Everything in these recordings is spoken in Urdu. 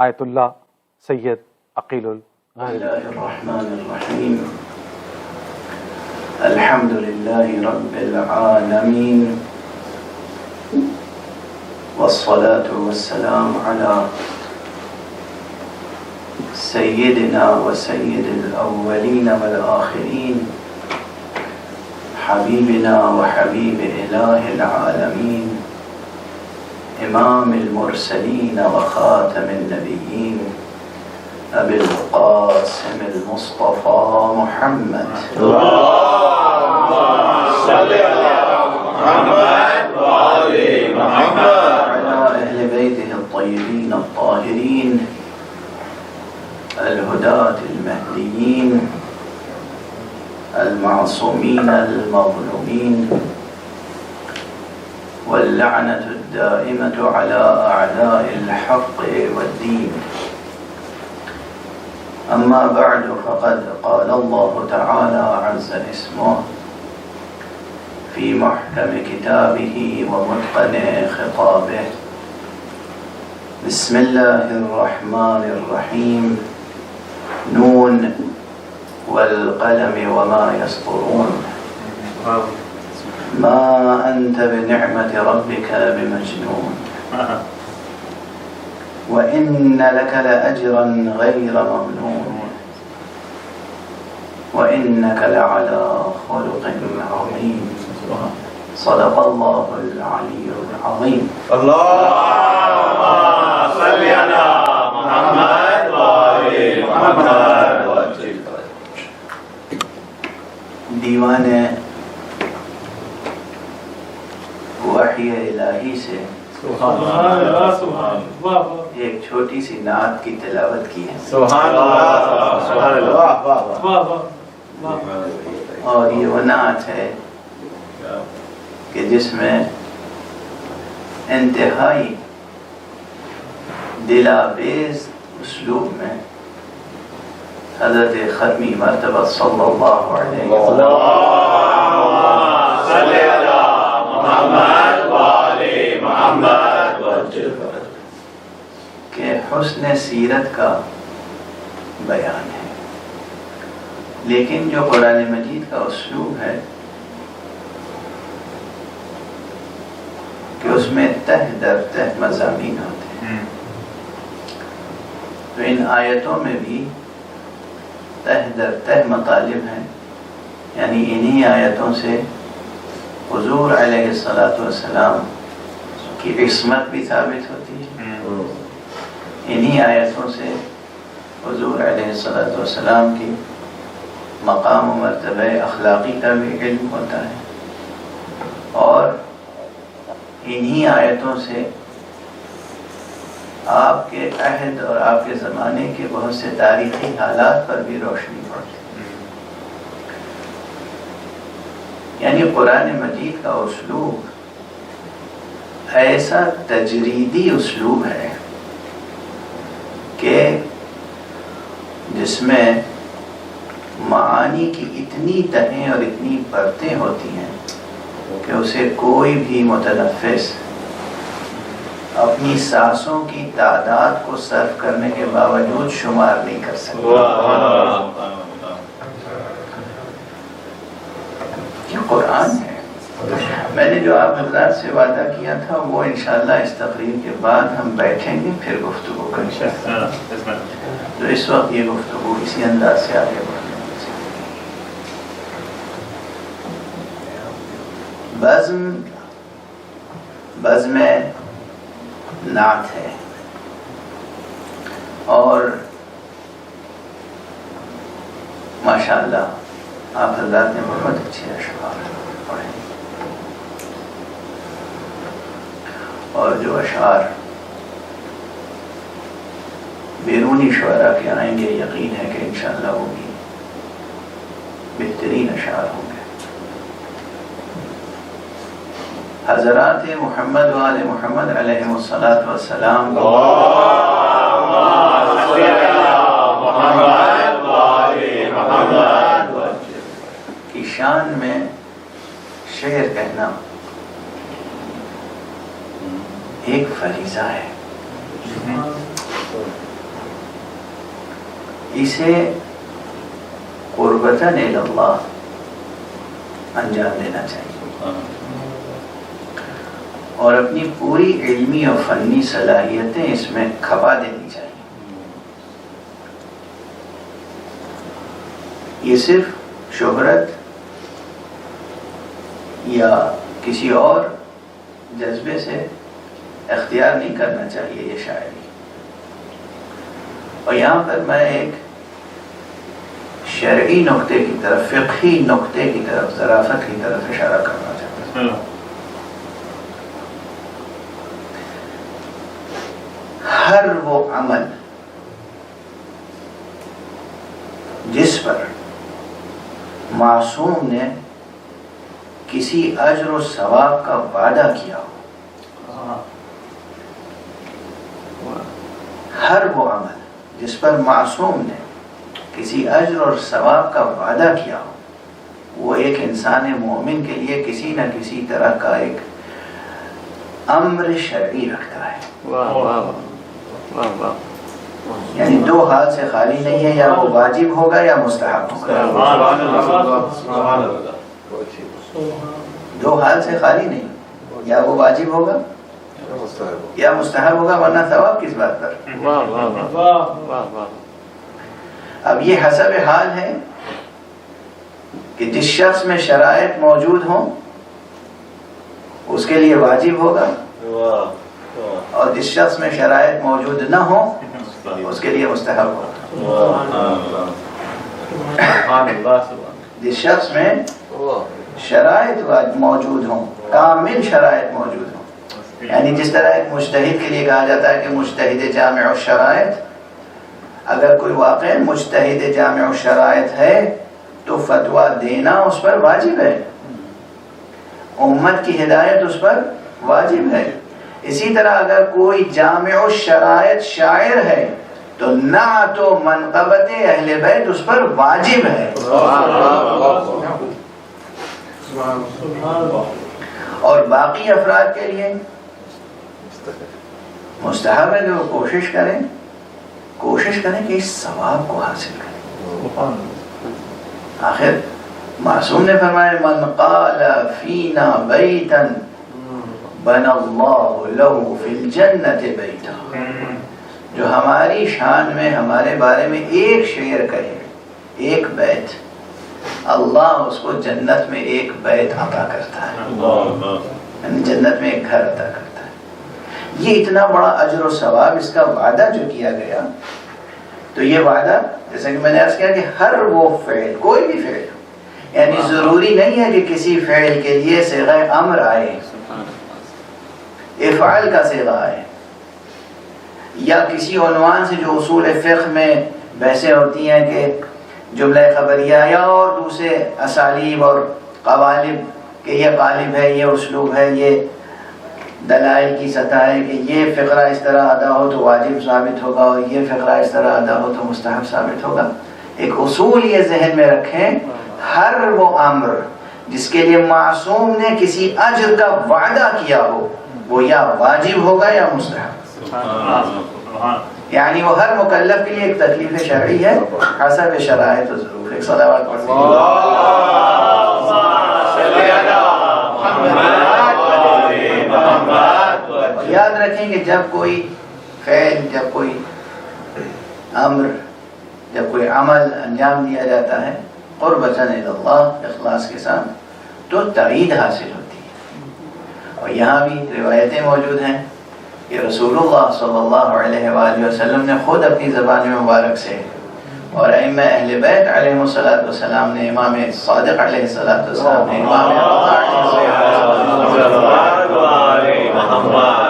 آیت اللہ سید عقیل اللہ الرحمن الرحیم الحمد للہ رب العالمین والصلاة والسلام على سیدنا وسید الاولین والآخرین حبیبنا وحبیب الہ العالمین امام المرسلین وخاتم النبیین ابی القاسم المصطفى محمد اللهم صل على محمد وآل محمد وعلى أهل بيته الطيبين الطاهرين الهداة المهديين المعصومين المظلومين واللعنة الدائمة على أعداء الحق والدين. أما بعد فقد قال الله تعالى عز اسمه في محكم كتابه ومتقن خطابه بسم الله الرحمن الرحيم نون والقلم وما يسطرون ما أنت بنعمة ربك بمجنون وإن لك لأجرا غير ممنون وإنك لعلى خلق عظيم صدق الله العلي العظيم. اللهم صل على محمد وآل محمد. دیوان وحی الہی سے ایک چھوٹی سی نعت کی تلاوت کی ہے. سبحان اللہ سبحان اللہ. اور یہ وہ نعت ہے کہ جس میں انتہائی دلآویز اسلوب میں حضرت ختمی مرتبہ صلی اللہ علیہ وسلم صلی علی محمد وآل محمد کہ حسن سیرت کا بیان ہے. لیکن جو قرآن مجید کا اسلوب ہے کہ اس میں تہ در تہ مضامین ہوتے ہیں، تو ان آیتوں میں بھی تہ در تہ مطالب ہیں. یعنی انہی آیتوں سے حضور علیہ السلام کی عصمت بھی ثابت ہوتی ہے، انہی آیتوں سے حضور علیہ السلام کی مقام و مرتبہ اخلاقی کا بھی علم ہوتا ہے، اور انہی آیتوں سے آپ کے عہد اور آپ کے زمانے کے بہت سے تاریخی حالات پر بھی روشنی پڑتی ہے. یعنی قرآن مجید کا اسلوب ایسا تجریدی اسلوب ہے کہ جس میں معانی کی اتنی تہیں اور اتنی پرتیں ہوتی ہیں کہ اسے کوئی بھی متنفس اپنی سانسوں کی تعداد کو صرف کرنے کے باوجود شمار نہیں کر سکتا. یہ قرآن ہے. میں نے جو آپ حضرات سے وعدہ کیا تھا وہ انشاءاللہ اس تقریر کے بعد ہم بیٹھیں گے پھر گفتگو کریں گے. تو اس وقت یہ گفتگو اسی انداز سے آگے بڑھیں. بزم نعت ہے اور ماشاءاللہ آپ حضرات نے بہت اچھے اشعار پڑھے، اور جو اشعار بیرونی شعراء کے آئیں گے یقین ہے کہ انشاءاللہ وہ بھی بہترین اشعار ہوں گے. حضرات محمد و آل محمد علیہ السلام کی شان میں شعر کہنا ایک فریضہ ہے. اسے قربتاً الی اللہ انجام دینا چاہیے اور اپنی پوری علمی اور فنی صلاحیتیں اس میں کھپا دینی چاہیے. یہ صرف شہرت یا کسی اور جذبے سے اختیار نہیں کرنا چاہیے یہ شاعری. اور یہاں پر میں ایک شرعی نقطے کی طرف، فقہی نقطے کی طرف، ظرافت کی طرف اشارہ کرنا چاہتا ہوں. ہر وہ عمل جس پر معصوم نے کسی اجر و ثواب کا وعدہ کیا ہو، ہر وہ عمل جس پر معصوم نے کسی اجر اور ثواب کا وعدہ کیا ہو، وہ ایک انسان مومن کے لیے کسی نہ کسی طرح کا ایک امر شرعی رکھتا ہے. یعنی دو حال سے خالی نہیں ہے، یا وہ واجب ہوگا یا مستحب ہوگا. دو حال سے خالی نہیں، یا وہ واجب ہوگا یا مستحب ہوگا، ورنہ ثواب کس بات پر. اب یہ حسب حال ہے کہ جس شخص میں شرائط موجود ہوں اس کے لیے واجب ہوگا، اور جس شخص میں شرائط موجود نہ ہو اس کے لیے مستحب ہوگا. جس شخص میں شرائط موجود ہوں، کامل شرائط موجود ہوں، یعنی جس طرح ایک مجتہد کے لیے کہا جاتا ہے کہ مجتہد جامع الشرائط، اگر کوئی واقع مجتہد جامع الشرائط ہے تو فتویٰ دینا اس پر واجب ہے، امت کی ہدایت اس پر واجب ہے. اسی طرح اگر کوئی جامع الشرائط شاعر ہے تو نعت و منقبت اہل بیت اس پر واجب ہے. اور باقی افراد کے لیے مستحب ہے کہ وہ کوشش کریں کہ اس ثواب کو حاصل کریں. آخر معصوم نے فرمایا من قال فینا بیتا بنى اللہ له فی الجنت بیتا، جو ہماری شان میں ہمارے بارے میں ایک شعر کہے، ایک بیت، اللہ اس کو جنت میں ایک بیت عطا کرتا ہے، یعنی جنت میں ایک گھر عطا کرتا ہے. یہ اتنا بڑا اجر و ثواب اس کا وعدہ جو کیا گیا، تو یہ وعدہ جیسا کہ میں نے عرض کیا کہ ہر وہ فعل، کوئی بھی فعل، یعنی ضروری نہیں ہے کہ کسی فعل کے لیے صیغہ امر آئے، افعال کا صیغہ آئے، یا کسی عنوان سے جو اصول فقہ میں بحثیں ہوتی ہیں کہ جملہ خبریہ یا اور دوسرے اسالیب اور قوالب کہ یہ قالب ہے، یہ اسلوب ہے، یہ دلائل کی سطح ہے کہ یہ فقرہ اس طرح ادا ہو تو واجب ثابت ہوگا اور یہ فقرہ اس طرح ادا ہو تو مستحب ثابت ہوگا. ایک اصول یہ ذہن میں رکھیں، ہر وہ امر جس کے لیے معصوم نے کسی اجر کا وعدہ کیا ہو وہ یا واجب ہوگا یا مستحب. یعنی وہ ہر مکلف کے لیے ایک تکلیف شرعی ہے حسب شرائط و ظروف. ایک صلوات پڑھیں. یاد رکھیں کہ جب کوئی فعل، جب کوئی امر، جب کوئی عمل انجام دیا جاتا ہے قربتاً الی اللہ، اخلاص کے ساتھ، تو تائید حاصل ہوتی ہے. اور یہاں بھی روایتیں موجود ہیں کہ رسول اللہ صلی اللہ علیہ وآلہ وسلم نے خود اپنی زبان مبارک سے اور ائمہ اہل بیت علیہ السلام نے، امام صادق علیہ السلام نے، امام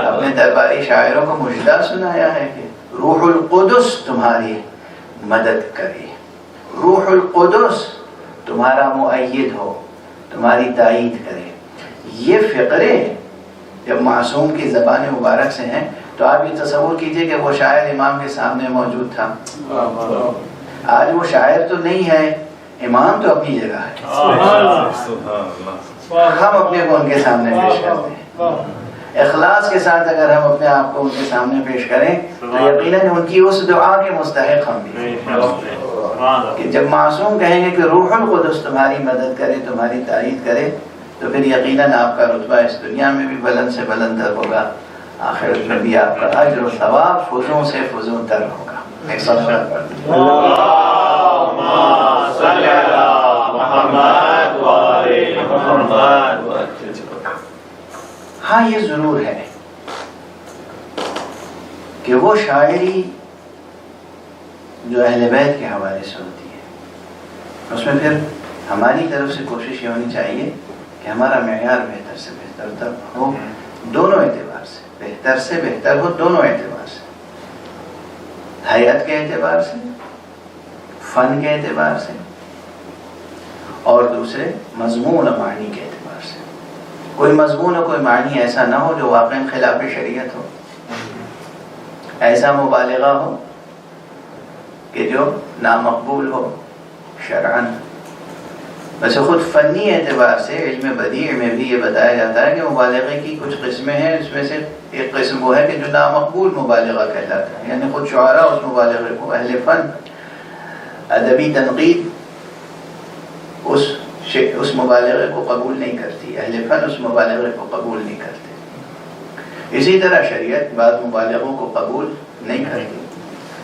اپنے درباری شاعروں کو مجدہ سنایا ہے کہ روح القدس تمہاری مدد کرے، روح القدس تمہارا مؤید ہو، تمہاری تائید کرے. یہ فقرے جب معصوم کی زبان مبارک سے ہیں تو آپ یہ تصور کیجئے کہ وہ شاعر امام کے سامنے موجود تھا. آج وہ شاعر تو نہیں ہے، امام تو اپنی جگہ ہے، ہم اپنے کو ان کے سامنے پیش کرتے ہیں. اخلاص کے ساتھ اگر ہم اپنے آپ کو ان کے سامنے پیش کریں تو یقیناً ان کی اس دعا کے مستحق ہم بھی کہ جب معصوم کہیں گے کہ روح القدس تمہاری مدد کرے، تمہاری تائید کرے، تو پھر یقیناً آپ کا رتبہ اس دنیا میں بھی بلند سے بلند تر ہوگا، آخرت میں بھی آپ کا اجر و ثواب فزوں سے فزوں تر ہوگا۔ ایک صلوات پڑھ دیجیے۔ اللهم صل على محمد وآل محمد۔ ہاں یہ ضرور ہے کہ وہ شاعری جو اہل بیت کے حوالے سے ہوتی ہے اس میں پھر ہماری طرف سے کوشش یہ ہونی چاہیے کہ ہمارا معیار بہتر سے بہتر تر ہو، دونوں اعتبار سے بہتر ہو، دونوں اعتبار سے، حیات کے اعتبار سے، فن کے اعتبار سے، اور دوسرے مضمون و معنی کے اعتبار سے۔ کوئی مضمون و کوئی معنی ایسا نہ ہو جو واقعا خلاف شریعت ہو، ایسا مبالغہ ہو کہ جو نامقبول ہو شرعاً۔ ویسے خود فنی اعتبار سے علم بدیع میں بھی یہ بتایا جاتا ہے کہ مبالغے کی کچھ قسمیں ہیں، اس میں سے ایک قسم وہ ہے کہ جو نامقبول مبالغہ کہلاتا ہے، یعنی خود شعراء اس مبالغے کو، اہل فن ادبی تنقید اس مبالغے کو قبول نہیں کرتی، اہل فن اس مبالغے کو قبول نہیں کرتے۔ اسی طرح شریعت بعض مبالغوں کو قبول نہیں کرتی۔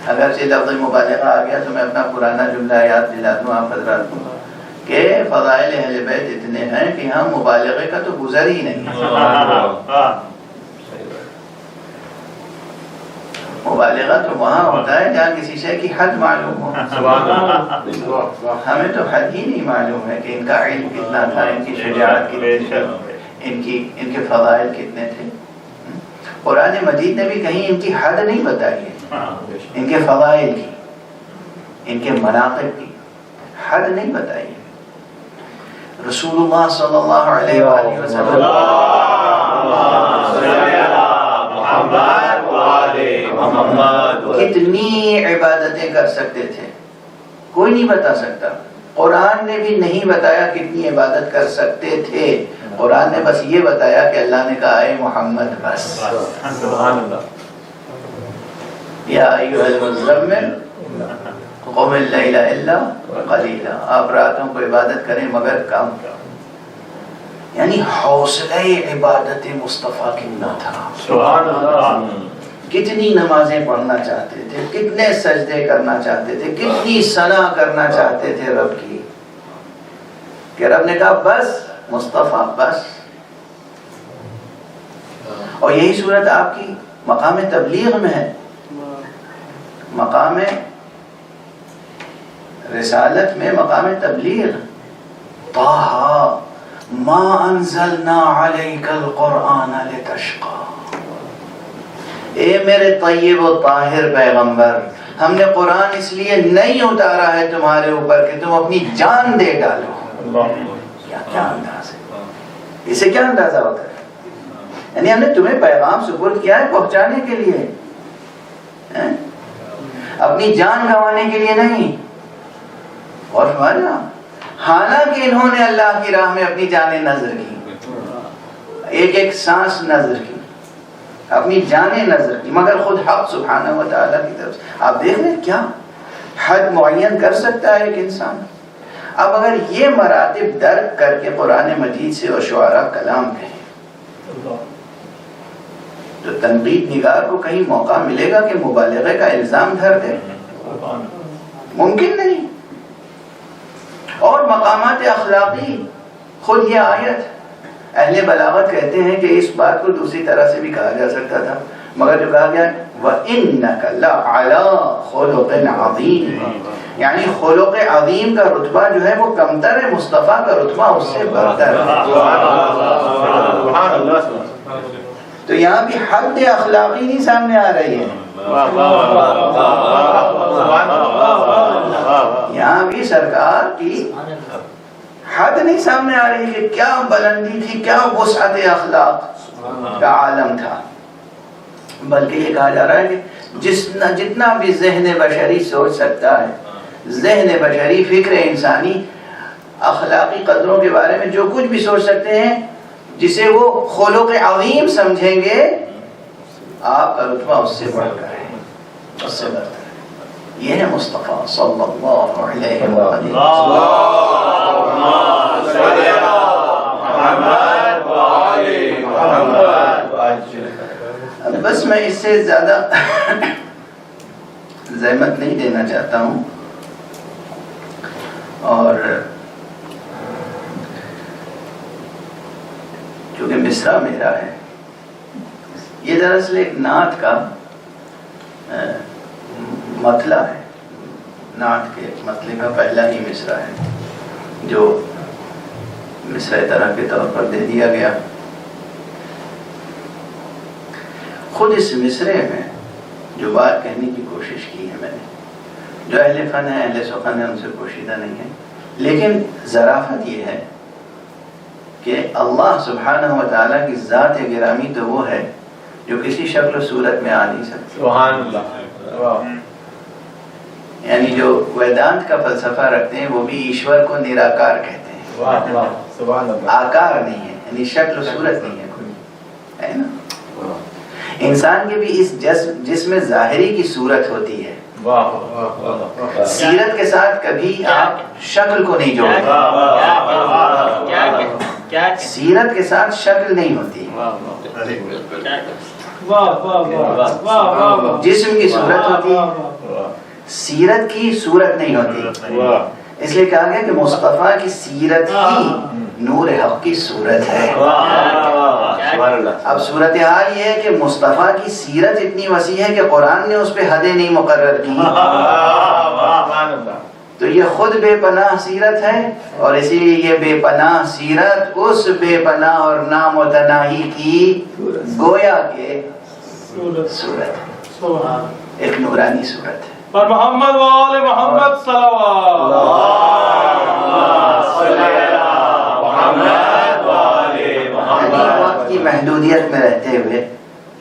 اگرچہ لفظ مبالغہ آ گیا تو میں اپنا پرانا جملہ یاد دلا دوں آپ حضرات کو کہ فضائل اہل بیت اتنے ہیں کہ ہم مبالغے کا تو گزر ہی نہیں۔ مبالغہ تو وہاں ہوتا ہے جہاں کسی شے کی حد معلوم ہو۔ ہمیں تو حد ہی نہیں معلوم ہے کہ ان کا علم کتنا تھا، ان کی شجاعت کتنی تھی، ان کے فضائل کتنے تھے۔ قرآن مجید نے بھی کہیں ان کی حد نہیں بتائی ہے، ان کے فضائل کی، ان کے مناقب کی حد نہیں بتائی ہے۔ رسول اللہ صلی اللہ علیہ وآلہ وسلم کتنی عبادتیں کر سکتے تھے کوئی نہیں بتا سکتا۔ قرآن نے بھی نہیں بتایا کتنی عبادت کر سکتے تھے، قرآن نے بس یہ بتایا کہ اللہ نے کہا اے محمد بس یا ایھا المزمل قم اللیل الا قلیلا، آپ راتوں کو عبادت کریں مگر کم۔ یعنی حوصلہ عبادت مصطفیٰ کتنا تھا، سبحان اللہ، کتنی نمازیں پڑھنا چاہتے تھے، کتنے سجدے کرنا چاہتے تھے، کتنی ثنا کرنا چاہتے تھے رب کی، کہ رب نے کہا بس مصطفیٰ بس۔ اور یہی صورت آپ کی مقام تبلیغ میں ہے، مقام رسالت میں، مقام تبلیغ۔ طٰہٰ ما انزلنا علیک القرآن لتشقی، اے میرے طیب و طاہر پیغمبر، ہم نے قرآن اس لیے نہیں اتارا ہے تمہارے اوپر کہ تم اپنی جان دے ڈالو۔ کیا انداز ہے، اسے کیا اندازہ ہوتا ہے؟ یعنی ہم نے تمہیں پیغام سپرد کیا ہے پہنچانے کے لیے، اپنی جان گنوانے کے لیے نہیں۔ اور ہمارا حالانکہ انہوں نے اللہ کی راہ میں اپنی جانیں نذر کی، ایک ایک سانس نذر کی، اپنی جانیں نذر کی، مگر خود حق سبحانہ و تعالیٰ کی طرف سے آپ دیکھ رہے ہیں کیا حد معین کر سکتا ہے ایک انسان۔ اب اگر یہ مراتب درک کر کے قرآن مجید سے اور شعراء کلام کہیں تو تنقید نگار کو کہیں موقع ملے گا کہ مبالغے کا الزام دھر دے؟ ممکن نہیں۔ اور مقامات اخلاقی، خود یہ آیت اہل بلاغت کہتے ہیں کہ اس بات کو دوسری طرح سے بھی کہا جا سکتا تھا، مگر جو کہا گیا وَإِنَّكَ لَعَلَىٰ خُلُقٍ عَظِيمٍ، یعنی خلق عظیم کا رتبہ جو ہے وہ کمتر ہے، مصطفیٰ کا رتبہ اس سے برتر ہے۔ تو یہاں بھی حد اخلاقی نہیں سامنے آ رہی ہے، یہاں بھی سرکار کی حد نہیں سامنے آ رہی کہ کیا بلندی تھی، کیا وسعت اخلاق کا عالم تھا، بلکہ یہ کہا جا رہا ہے کہ جتنا بھی ذہن بشری سوچ سکتا ہے، ذہن بشری، فکر انسانی اخلاقی قدروں کے بارے میں جو کچھ بھی سوچ سکتے ہیں، جسے وہ خلق عظیم سمجھیں گے آپ کا رتبہ اس سے بڑھ کر ہے، اس سے برتر ہے۔ یہ ہے مصطفیٰ صلی اللہ علیہ وسلم۔ بس میں اس سے زیادہ زحمت نہیں دینا چاہتا ہوں، اور چونکہ مصرع میرا ہے، یہ دراصل ایک نعت کا مطلع ہے، نعت کے مطلع کا پہلا ہی مصرع ہے جو مصرع طرح کے طور پر دے دیا گیا۔ خود اس مصرع میں جو بات کہنے کی کوشش کی ہے میں نے، جو اہل فن ہے، اہل سخن ہے، ان سے پوشیدہ نہیں ہے، لیکن ظرافت یہ ہے کہ اللہ سبحانہ و تعالیٰ کی ذات گرامی تو وہ ہے جو کسی شکل و صورت میں آ نہیں سکتی۔ سبحان اللہ۔ یعنی جو ویدانت کا فلسفہ رکھتے ہیں وہ بھی ایشور کو نراکار کہتے ہیں، سبحان اللہ۔ آکار نہیں ہے، یعنی شکل و صورت نہیں ہے کوئی، ہے نا۔ انسان کے بھی اس جسم ظاہری کی صورت ہوتی ہے، سیرت کے ساتھ کبھی آپ شکل کو نہیں جوڑتے، سیرت کے ساتھ شکل نہیں ہوتی، جسم کی صورت ہوتی ہے، سیرت کی صورت نہیں ہوتی۔ اس لیے کہا گیا کہ مصطفیٰ کی سیرت ہی نور حق کی صورت ہے۔ اب صورتحال یہ ہے کہ مصطفیٰ کی سیرت اتنی وسیع ہے کہ قرآن نے اس پہ حدیں نہیں مقرر کی، تو یہ خود بے پناہ سیرت ہے، اور اسی لیے یہ بے پناہ سیرت اس بے پناہ اور نامتناہی کی گویا کے صورت ہے، ایک نورانی صورت ہے۔ پر محمد وآل محمد صلوات۔ وقت کی محدودیت میں رہتے ہوئے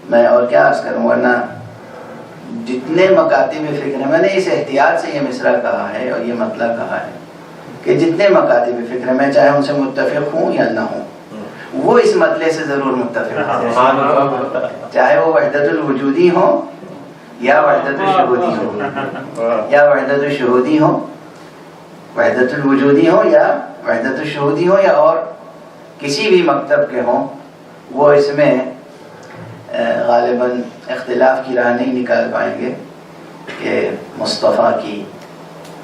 میں اور کیا عرض کروں، ورنہ جتنے مکاتب فکر ہیں، میں نے اس احتیاط سے یہ مصرع کہا ہے اور یہ مطلب کہا ہے کہ جتنے مکاتب فکر ہیں، میں چاہے ان سے متفق ہوں یا نہ ہوں، وہ اس مطلع سے ضرور متفق ہیں، چاہے وہ وحدت الوجودی ہو یا وحدت الشہودی ہو، یا وحدت الشہودی ہو، وحدت الوجودی ہو یا وحدت الشہودی ہو، یا اور کسی بھی مکتب کے ہوں، وہ اس میں غالباً اختلاف کی راہ نہیں نکال پائیں گے کہ مصطفیٰ کی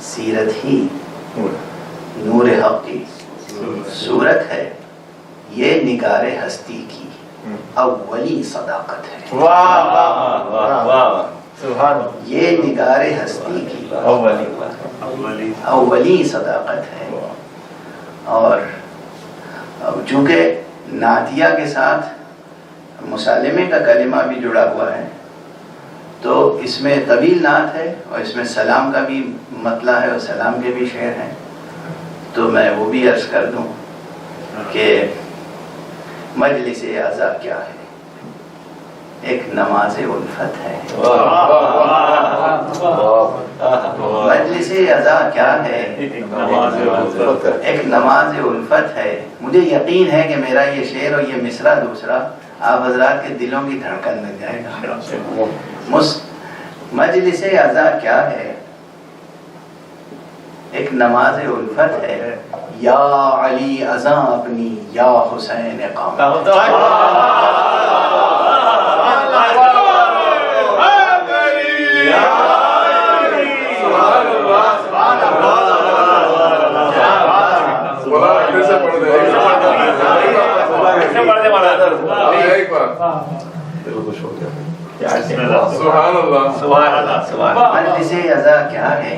سیرت ہی نور حق کی صورت ہے، یہ نگار ہستی کی اولی صداقت ہے، یہ نگار ہستی کی اولی صداقت ہے۔ اور چونکہ نعتیہ کے ساتھ مسالمے کا کلمہ بھی جڑا ہوا ہے، تو اس میں طویل نعت ہے اور اس میں سلام کا بھی مطلع ہے اور سلام کے بھی شعر ہیں، تو میں وہ بھی عرض کر دوں کہ مجلس اعزا کیا ہے، ایک نماز الفت ہے، مجلس اعزا کیا ہے، ایک نماز الفت ہے۔ مجھے یقین ہے کہ میرا یہ شعر اور یہ مصرع دوسرا آپ حضرات کے دلوں کی دھڑکن لگ جائے گا۔ مجلس اعزا کیا ہے، ایک نماز الفت ہے، یا علی ازاں اپنی یا حسین اقامت۔ مجلس اعزا کیا ہے،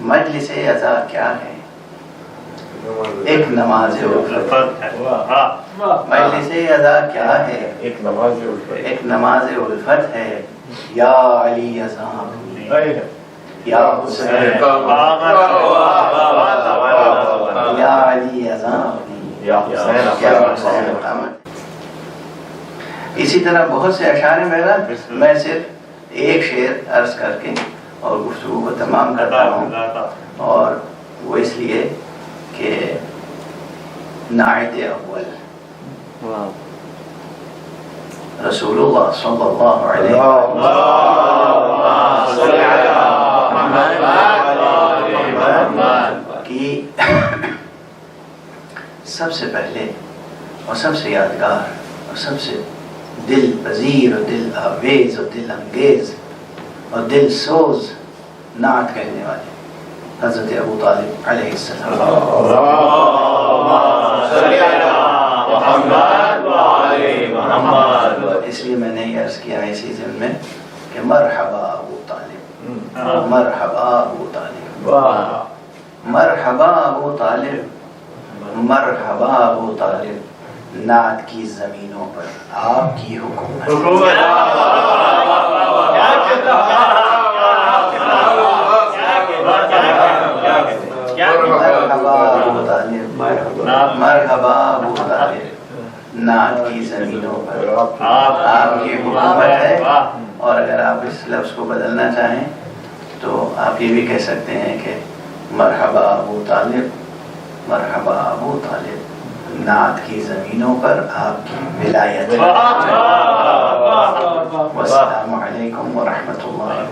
مجلس اعزا کیا ہے، ایک نماز الفت ہے، مجلس اعزا کیا ہے، ایک نماز الفت ہے، یا علی ازاں یا حسین یا علی ازاں یا حسین اقامت۔ اسی طرح بہت سے اشعار ہیں، میں صرف ایک شعر عرض کر کے اور گفتگو کو تمام کرتا ہوں، اور وہ اس لیے کہ نعت اول رسول اللہ صلی اللہ علیہ وسلم کی سب سے پہلے اور سب سے یادگار اور سب سے دل پذیر اور دل آویز اور دل انگیز اور دل سوز نعت کہنے والے حضرت ابو طالب علیہ السلام. اس لیے میں نے عرض کیا اسی ضمن میں کہ مرحبا ابو طالب، مرحبا ابو طالب، مرحبا ابو طالب، مرحبا ابو طالب، نعت کی زمینوں پر آپ کی حکومت. مرحبا ابو طالب، مرحبا ابو طالب، نعت کی زمینوں پر آپ کی حکومت ہے. اور اگر آپ اس لفظ کو بدلنا چاہیں تو آپ یہ بھی کہہ سکتے ہیں کہ مرحبا ابو طالب، مرحبا ابو طالب، نعت کی زمینوں پر آپ کی ولایت ہے. والسلام علیکم ورحمۃ اللہ.